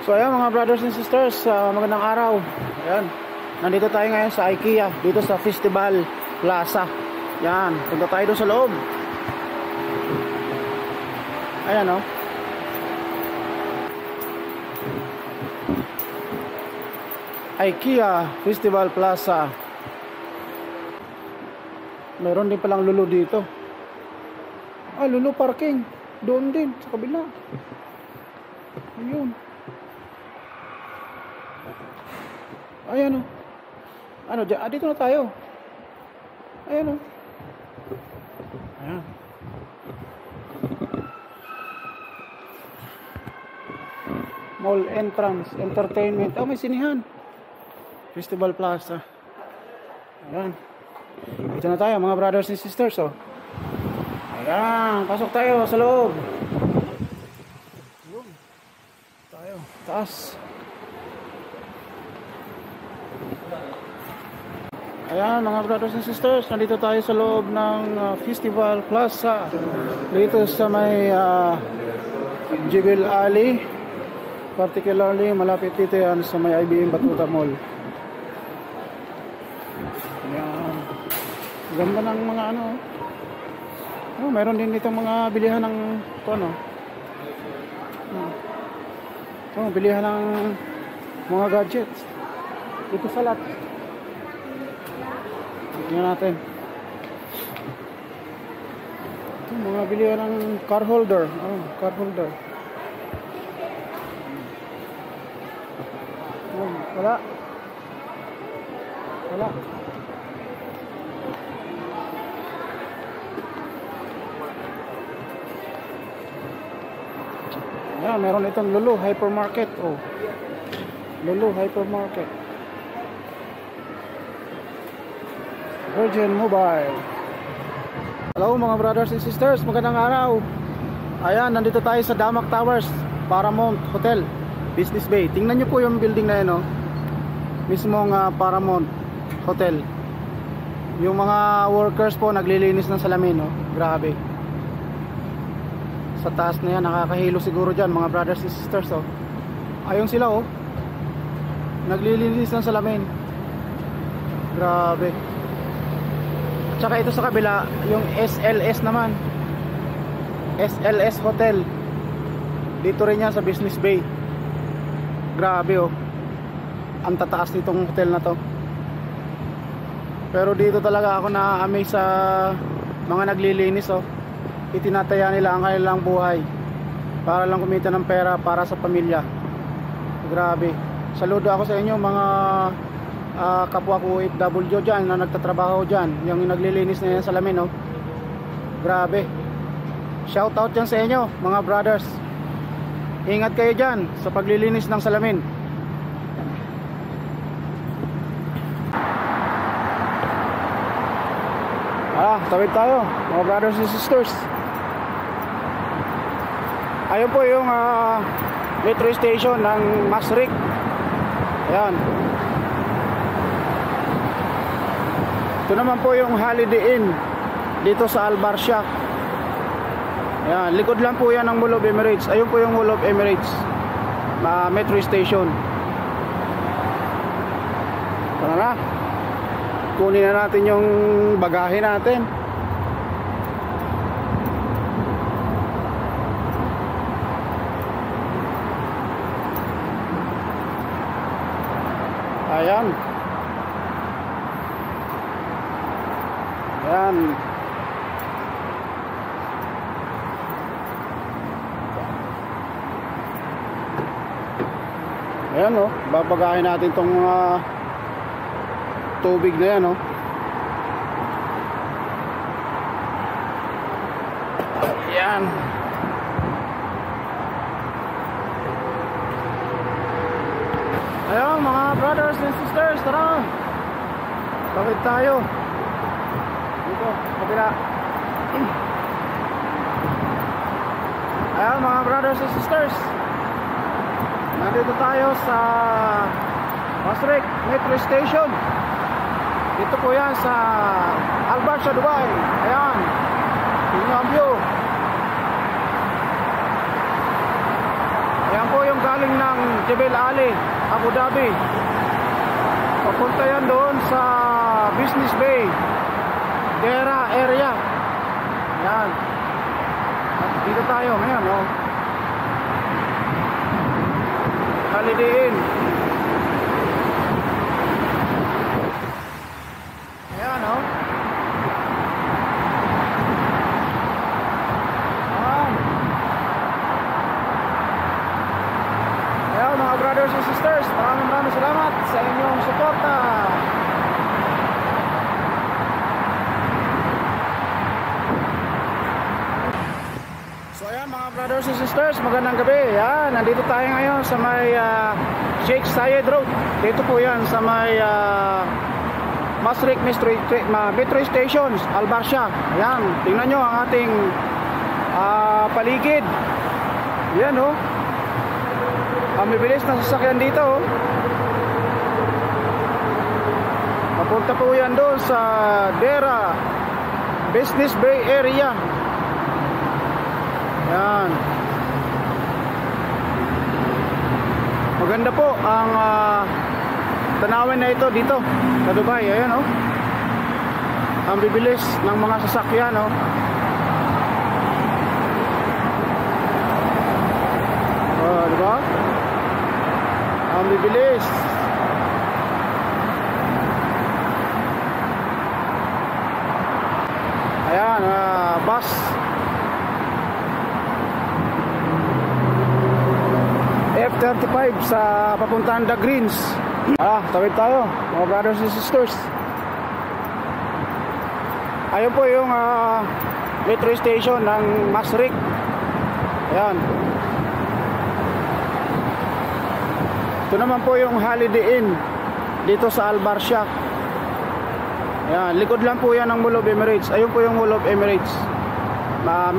So ayan mga brothers and sisters, magandang araw. Ayan, nandito tayo ngayon sa IKEA, dito sa Festival Plaza. Ayan, punta tayo doon sa loob. Ayan o. IKEA Festival Plaza. Meron din palang Lulu dito. Ah, Lulu parking. Doon din, sa kabila. Ayun. Ayan o. Ano dyan? Ah, dito na tayo. Ayan o. Ayan. Mall entrance, entertainment. Oh, may sinihan. Festival Plaza. Ayan. Dito na tayo mga brothers and sisters oh. Ayan, pasok tayo sa loob. Ayun. Tayo, taas. Ayan mga brothers and sisters, nandito tayo sa loob ng Festival Plaza. Dito sa may Jebel Ali. Particularly malapit dito yan sa may IBM Batuta Mall. Ayan. Ganda ng mga ano. Oh, mayroon din dito mga bilihan ng ano. Oh, bilihan ng mga gadgets. Dito sa lot. Tingnan natin. Ito, mga bilihan ng car holder. Oh, car holder. Oh, wala. Wala. Ayan, meron itong Lulu Hypermarket. Oh. Lulu Hypermarket. Virgin Mobile. Hello mga brothers and sisters, magandang araw. Ayan, nandito tayo sa Damac Towers, Paramount Hotel, Business Bay. Tingnan nyo po yung building na yun, no? Mismong Paramount Hotel. Yung mga workers po naglilinis ng salamin, no? Grabe. Sa taas na yan, nakakahilo siguro dyan mga brothers and sisters oh. Ayun sila oh, naglilinis ng salamin. Grabe. At saka ito sa kabila, yung SLS naman, SLS Hotel. Dito rin yan sa Business Bay. Grabe oh, ang tataas nitong hotel na to. Pero dito talaga ako na-amaze sa mga naglilinis oh. Itinataya nila ang kanilang buhay para lang kumita ng pera para sa pamilya. Grabe. Saludo ako sa inyo mga kapwa ko OFW dyan na nagtatrabaho dyan, yung naglilinis na yan sa salamin oh. Grabe. Shout out dyan sa inyo mga brothers. Ingat kayo dyan sa paglilinis ng salamin. Tawid tayo mga brothers and sisters. Ayun po yung metro station ng Masrik. Ayan. Ito naman po yung Holiday Inn dito sa Al Barsha. Ayan, likod lang po yan ng Mall of Emirates. Ayun po yung Mall of Emirates na metro station. Tara na, kunin na natin yung bagahe natin. Ayan. Ayan. Ayan oh, babagahin natin tong tubig na yan oh. Ayan. Ayan mga brothers and sisters, tara. Bakit tayo? Dito, kabila. Ayan mga brothers and sisters, nandito tayo sa Masrik Metro Station. Dito po yan sa Al Barsha, Dubai. Ayan, tingnan ang view. Ayan po yung galing ng Jebel Ali, Abu Dhabi. Papunta yan doon sa Business Bay, Dera area. Yan. At dito tayo ngayon, oh. Holiday Inn. Ayan, oh. Ayan, mga brothers and sisters, maraming salamat sa inyong suporta. So ayan mga brothers and sisters, magandang gabi. Ayan, nandito tayo ngayon sa may Sheikh Zayed Road. Dito po yan sa may Masrik Metro Stations, Al Barsha. Ayan, tingnan nyo ang ating paligid. Ayan, oh. Ang bibilis na sasakyan dito, oh. Papunta po yan doon sa Dera Business Bay area. Yan. Maganda po ang tanawin na ito dito sa Dubai. Ayan, oh. Ang bibilis ng mga sasakyan, oh. Oh, diba? Ang bibilis. Ayan, bus. F35 sa papuntahan The Greens. Tawid tayo, mga brothers and sisters. Ayun po yung metro station ng Masrik. Ayan. Ito naman po yung Holiday Inn dito sa Al Barsha. Ayan, likod lang po yan ng Mall of Emirates. Ayun po yung Mall of Emirates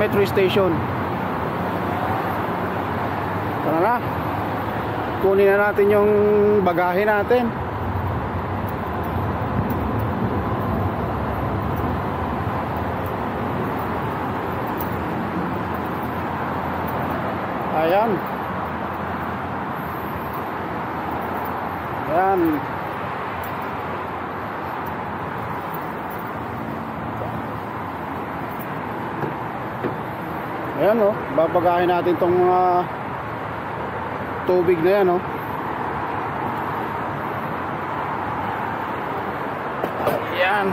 metro station. Tara na, kunin na natin yung bagahe natin. Ayan. Ayan. Ayan, oh. Babagahin natin tong tubig na yan, oh. Ayan.